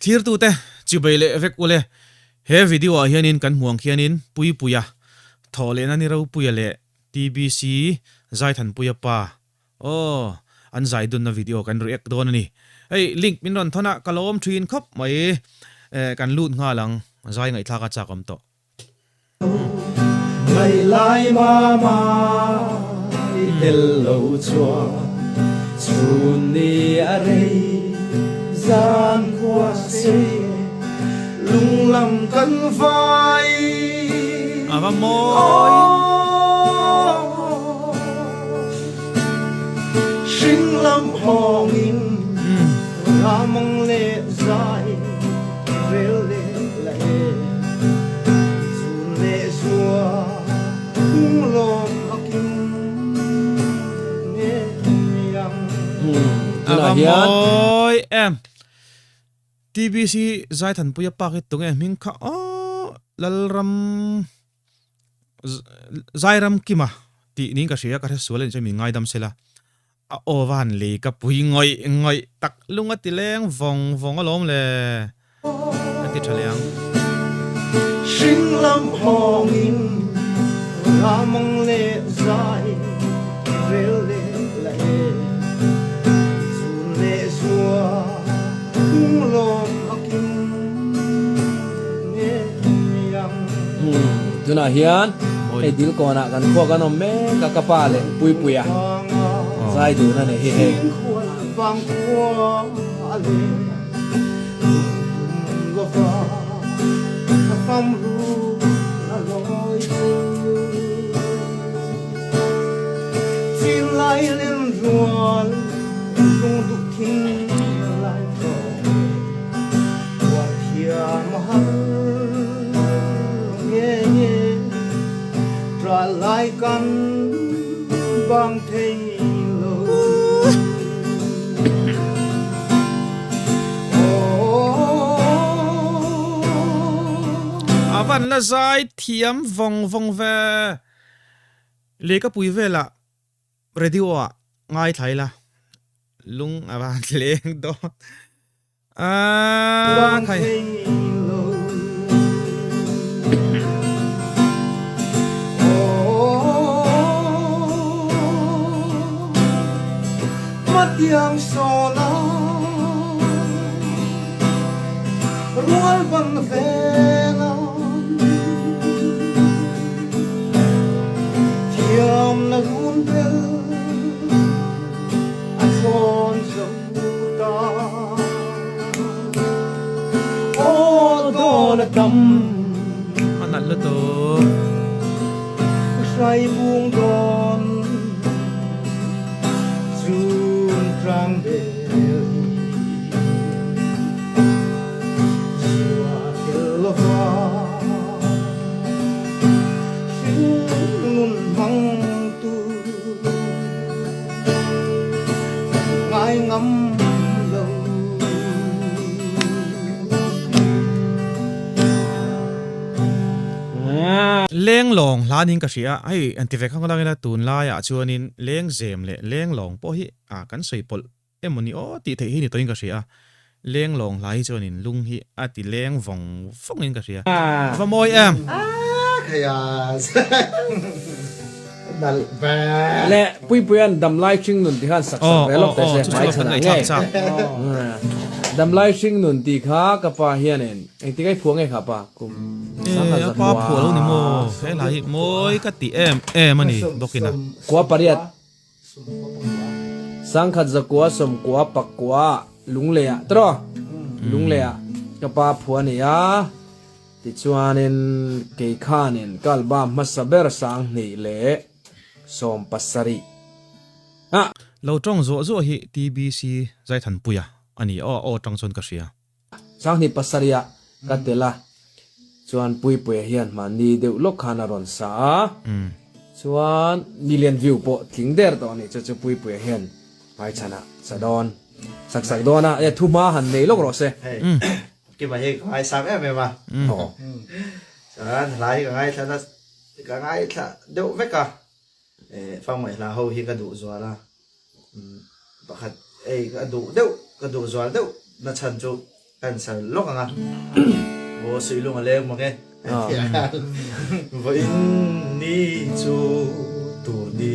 thir tu te chibele vek ule he video a hianin kan muang khianin pui puya thole na ni ro puya le TBC zai than puya pa oh an zai dun na video kan react don ani hey link min ron thona kalom thin khop mai kan lut nga lang zai ngai thla ka chakom to ngày lai ma tel lo chua chun ni a rei gian qua se lung lam kan vai ava moi sinh lam hong in ra mong le zai vel le la chun le chua lung lom akim ne yang ava moi em TBC zai than puya pakit tung em ming kha lalram zairam kima ti ning ka sia ka sualen che mi ngai dam sela a ovan le ka pui ngoi tak lunga ti leng vong alom le ati thaleang sinh lam hong in ra mong le zai vel le la chun le chua lung lom akim ne yang tuna hian e dil ko na kan ko kan me ka kapale pui puya zai du na ne he he vang qua ale lo fa fam ru na loi tin lai len rual lung du king lai ko wa hia mahal ye ra lai kan bang thei lo avan la zai thiam vong ve le ka pui ve la radio a ngai thai la lung avan leng do khai yang sona rual bang vela tiam na gun bel a son sauta o don tam anat lo to sai buông don rang bể chua tel hoa nun măng tu ngai ngắm lâu leng long la ning ka sia ai anti ve khang lang la tun la ya chuanin leng zem le leng long po hi kan sei pol emoni o ti thei hi ni toin ka sia leng long lai chuanin lung hi ati leng vong phong in ka sia va moi em kaya dal ba le pui puyan dam lai ching nun ti han sak sak velok te se mai chana nge dam lai ching nun ti kha ka pa hian en ei ti kai phuang e kha pa kum pa phu lo ni mo he lai moi ka ti em ani dokina kwa pariat sangkhat zakwa som kwa pakwa lunglea tro lunglea ka pa phuani ya ti chuanin ke khanin kalba masaber sang ni le som pasari lo tong zo hi TBC zai than puya ani o tang chon ka sia sang ni pasaria katela chuan pui pui hian man ni deuh lok khana ron sa chuan million view po thing der to ni chu pui pui hian mai chana sadon sak dona e thuma han nei lok ro se cái bài hay ai sáng em mà chẳng lại cái ngay là đâu vết cả phong mày là hầu hi cái đủ rồi là bạc hạt cái đủ đâu cái đủ rồi đâu là chân chú kan sa lok anga o silung ale mo ke voin ni chu tu ni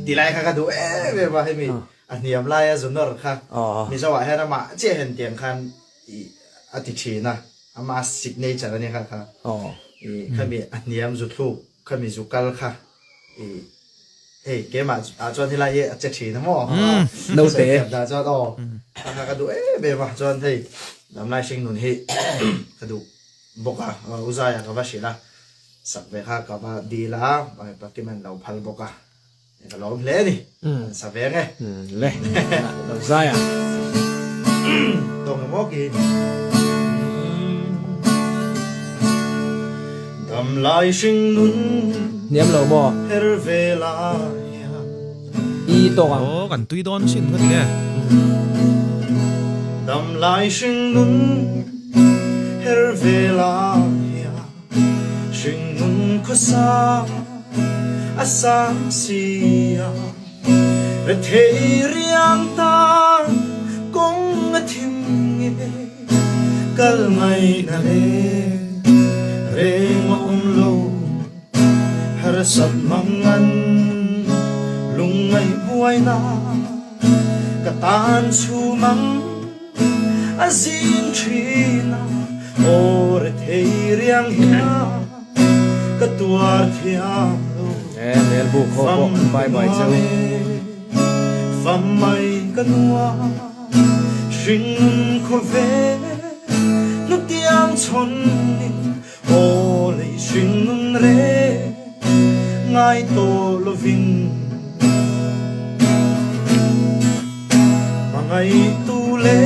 tilai kha ka du ve ba he mi aniam lai a zonor kha mi zawa he na ma che hen tiang khan I ati china ama signature ani kha kha I khami aniam zu thu khami zu kal kha I hey ke ma a chuan hi lai a che thina mo no te da cho do kha ka du ve ba chuan thei nam lai sing nun hi ka du boka uzaya ka ba shila sak ve kha ka ba di la ba pa ki man lo phal boka ka lo hle ni sa ve nge le lo zaya tong mo ki dam lai sing nun niam lo mo her ve la I to ka ô kan tui don sin kan nge dam lai sing nun her ve la sing nun ko sa asam sia re thei riang ta kong a thim nge kal mai na le re mo lo har sat mangan lung ngai buai na ka tan chu mang azin thina or thei riang hia ka tuar thiam lo ner bu kho bo bye bye chau fam mai ka nuwa shin ko ve nu tiang chon nin o le shin nun re ngai to lovin mangai tu le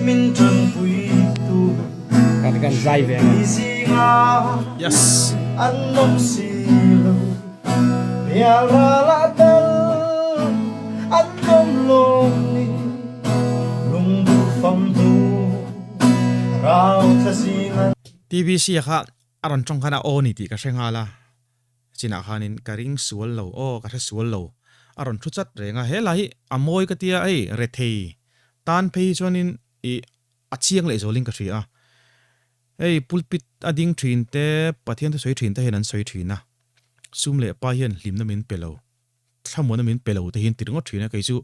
min chan pui tu kan zai ve easy nga yes an nom si lo ya la la dal an nom lo ni lung du fam du rao tha si na TBC kha aron chong khana o ni ti ka hrenga la china khanin ka ring sual lo o ka the sual lo aron thu chat renga helai amoi ka tia ai re thei tan phei chonin I achiang le zoling ka thria ei pulpit ading thin te pathian te soi thin te henan soi thina sum le pa hian hlim na min pelo thamon na min pelo te hin tirngo thina kai chu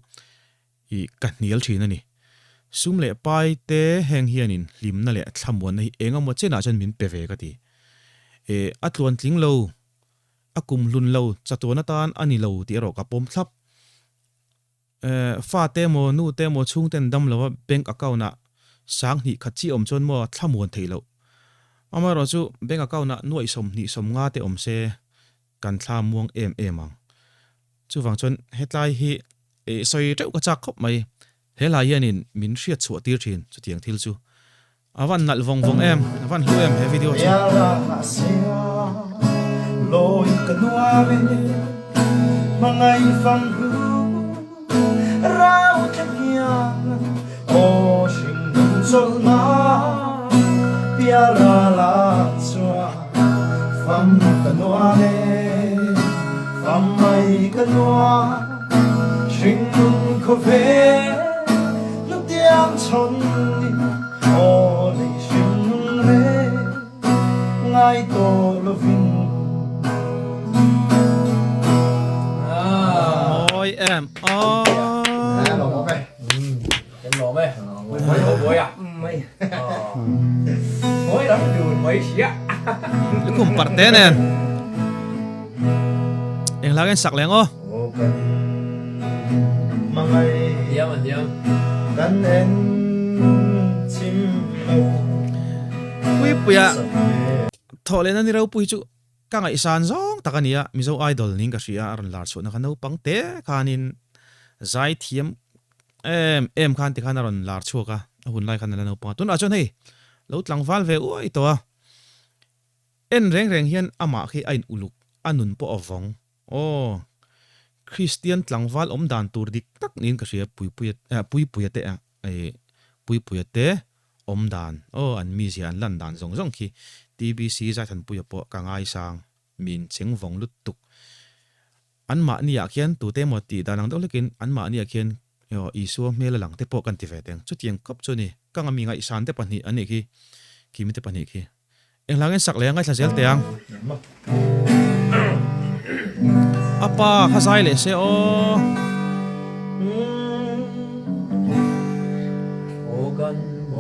I ka hnial thina ni sum le pai te heng hianin hlim na le thamon na hi enga mo chena chan min peve ka ti e atluan tling lo akum lun lo chatona tan ani lo ti ro ka pom thlap fa te mo nu te mo chung ten dam lo bank account na sang ni khachi om chon mo thlamon theilo ama ro chu bank account na nuai som ni som nga te om se kan thlam muang ang chu wang chon hetlai hi e soi teu ka chak khop mai helai hianin min hriat chu tir thin chu tiang thil chu awan nal vong vong awan hlu he video chu ya la la sia loi ka nuwa ve mangai fam hu rao tha kia o sing dun sol ma ya la la chua fam ka nuwa ve fam mai ka nuwa sing dun ko ve nu tiang chon ni o le sing nun re ngai to lovin oi em lo mo pe em lo mày mới hổ bối à mày mới lắm đường mấy xía kum parte nen eng lagen sak leng o kan mangai diam kan en chim lo pui puya thole na ni rau pui chu ka ngai san zong takania mizo idol ning ka ria aron lar chu na kanu pangte khanin zai thiam em khan ti khan aron lar chu ka hun lai khan na no pa tun a chon hei lo tlang wal ve oi to en reng hian ama khi ain uluk anun po avong o Christian tlangwal om dan tur dik tak nin ka ria pui te ai pui te om dan o an mi sian lan dan zong zong khi TBC za than pui po ka ngai sang min cheng vong lut tuk an ma ni ya khian tu te mo ti danang dol lekin an ma ni ya khian yo isu mel lang te po kan ti ve teng chu tiang kop chu ni kang ami ngai san te pani ani ki mi te pani ki eng lang en sak le ngai thla zel teang apa khazai le se o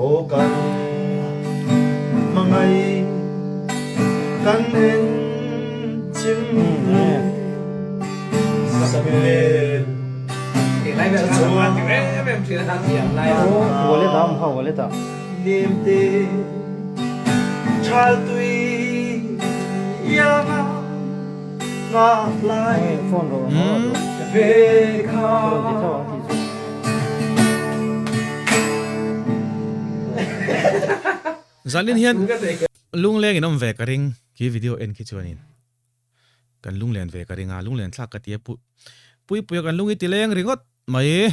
ô cần mà ngày căn nên chim sắp lên thì lại về làm ăn thì em chỉ là tham tiền này我来打，好，我来打。 niềm tin trái tuy ya ngã lại 放着， về 放 khá 着，zalin hian lung leng inom ve ka ring ki video en ki chuanin kan lung len ve ka ringa lung len thlak ka tia pui kan lungi ti leng ringot mai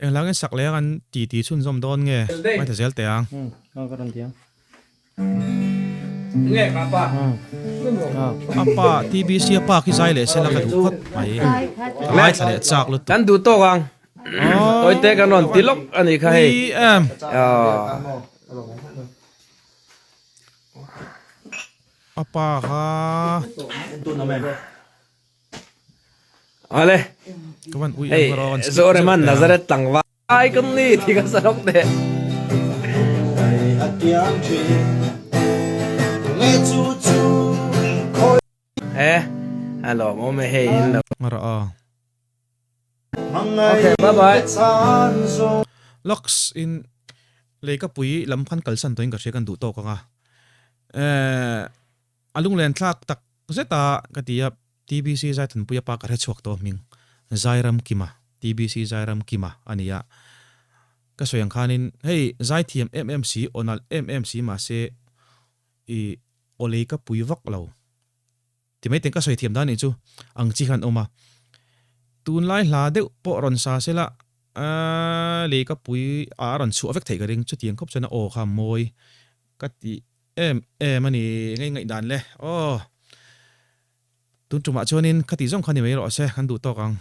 eng lang en sak le an ti chun zom don nge mai tha zel teang 那个人听， nghe papa 啊， apa TBC apa ki zai le se la ka du khat mai lai thale chak lu kan du to kang tôi te kan non tilok ani kha he em apa ha ale kawan ui hey ang ron sore man nazaret tang wa ai kan ni thì kan sarok de at yang chuyện nghe chú chú alo mo me hey hello ngara a okay bye bye locks in leika pui lam khan kalsan toin ka kan du to ka nga alung len thlak tak zeta katia TBC zai than puya pa ka re chuak to ming zairam kima TBC zairam kima ania ka soyang khanin hey zai thiam MMC onal MMC ma se i oleika pui vak lo ti mai teng ka soi thiam dan ni chu ang chi khan oma tun lai hla de po ron sa sela leika pui a ron chu avek thei ka ring chu tiang khop chana o kha moi ka ti ani ngai dan le tun tuma chonin khati jong khani mai ro se han du to kang